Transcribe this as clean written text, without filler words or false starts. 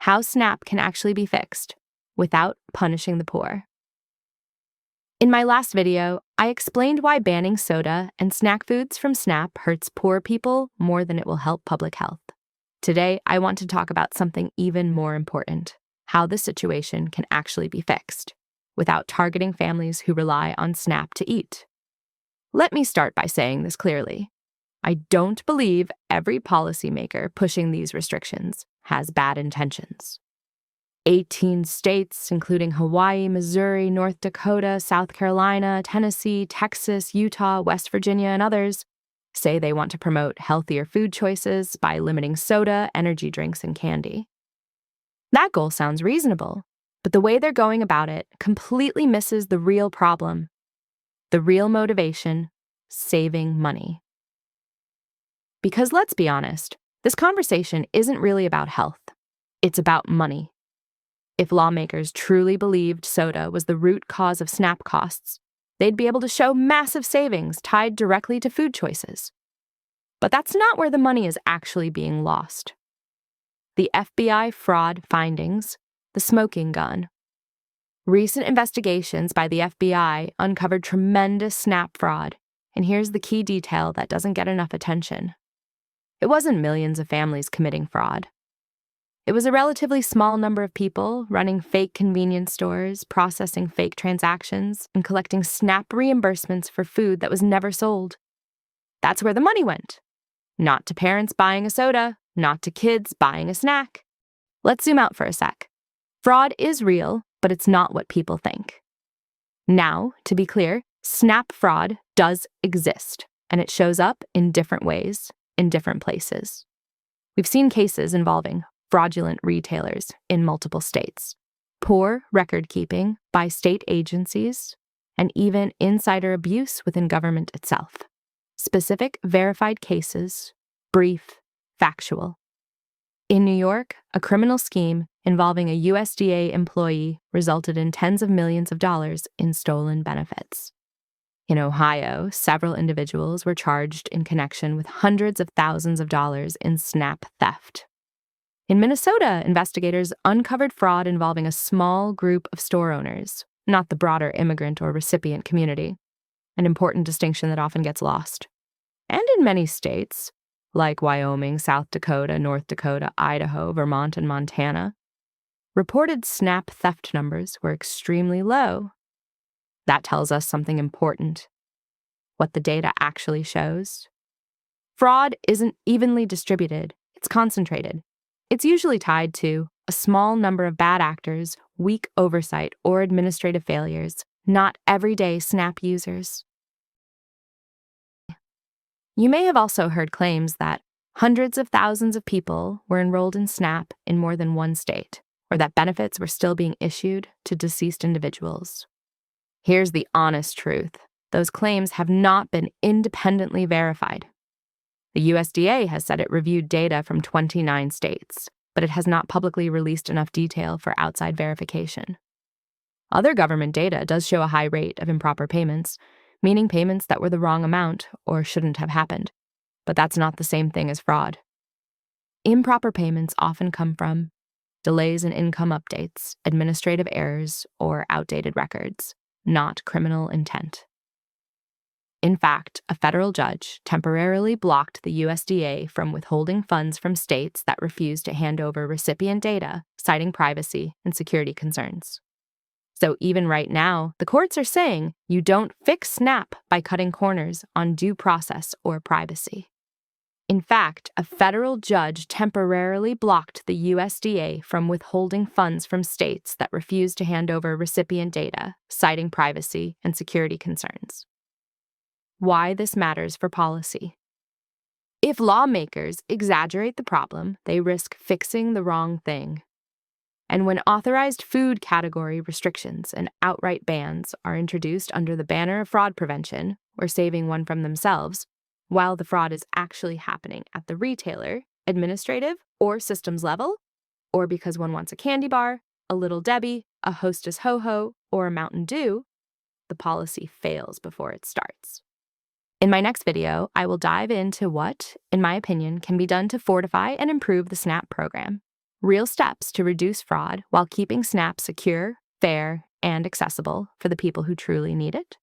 how SNAP can actually be fixed without punishing the poor. In my last video, I explained why banning soda and snack foods from SNAP hurts poor people more than it will help public health. Today, I want to talk about something even more important: how the situation can actually be fixed without targeting families who rely on SNAP to eat. Let me start by saying this clearly. I don't believe every policymaker pushing these restrictions has bad intentions. 18 states, including Hawaii, Missouri, North Dakota, South Carolina, Tennessee, Texas, Utah, West Virginia, and others, say they want to promote healthier food choices by limiting soda, energy drinks, and candy. That goal sounds reasonable, but the way they're going about it completely misses the real problem. The real motivation: saving money. Because let's be honest, this conversation isn't really about health. It's about money. If lawmakers truly believed soda was the root cause of SNAP costs, they'd be able to show massive savings tied directly to food choices. But that's not where the money is actually being lost. The FBI fraud findings, the smoking gun. Recent investigations by the FBI uncovered tremendous SNAP fraud, and here's the key detail that doesn't get enough attention. It wasn't millions of families committing fraud. It was a relatively small number of people running fake convenience stores, processing fake transactions, and collecting SNAP reimbursements for food that was never sold. That's where the money went. Not to parents buying a soda, not to kids buying a snack. Let's zoom out for a sec. Fraud is real, but it's not what people think. Now, to be clear, SNAP fraud does exist, and it shows up in different ways, in different places. We've seen cases involving fraudulent retailers in multiple states, poor record keeping by state agencies, and even insider abuse within government itself. Specific verified cases, brief, factual. In New York, a criminal scheme involving a USDA employee resulted in tens of millions of dollars in stolen benefits. In Ohio, several individuals were charged in connection with hundreds of thousands of dollars in SNAP theft. In Minnesota, investigators uncovered fraud involving a small group of store owners, not the broader immigrant or recipient community, an important distinction that often gets lost. And in many states, like Wyoming, South Dakota, North Dakota, Idaho, Vermont, and Montana, reported SNAP theft numbers were extremely low. That tells us something important: what the data actually shows. Fraud isn't evenly distributed, it's concentrated. It's usually tied to a small number of bad actors, weak oversight, or administrative failures, not everyday SNAP users. You may have also heard claims that hundreds of thousands of people were enrolled in SNAP in more than one state, or that benefits were still being issued to deceased individuals. Here's the honest truth: those claims have not been independently verified. The USDA has said it reviewed data from 29 states, but it has not publicly released enough detail for outside verification. Other government data does show a high rate of improper payments, meaning payments that were the wrong amount or shouldn't have happened, but that's not the same thing as fraud. Improper payments often come from delays in income updates, administrative errors, or outdated records, not criminal intent. In fact, a federal judge temporarily blocked the USDA from withholding funds from states that refused to hand over recipient data, citing privacy and security concerns. So even right now, the courts are saying you don't fix SNAP by cutting corners on due process or privacy. In fact, a federal judge temporarily blocked the USDA from withholding funds from states that refused to hand over recipient data, citing privacy and security concerns. Why this matters for policy. If lawmakers exaggerate the problem, they risk fixing the wrong thing. And when authorized food category restrictions and outright bans are introduced under the banner of fraud prevention or saving one from themselves, while the fraud is actually happening at the retailer, administrative, or systems level, or because one wants a candy bar, a Little Debbie, a Hostess Ho-Ho, or a Mountain Dew, the policy fails before it starts. In my next video, I will dive into what, in my opinion, can be done to fortify and improve the SNAP program. real steps to reduce fraud while keeping SNAP secure, fair, and accessible for the people who truly need it?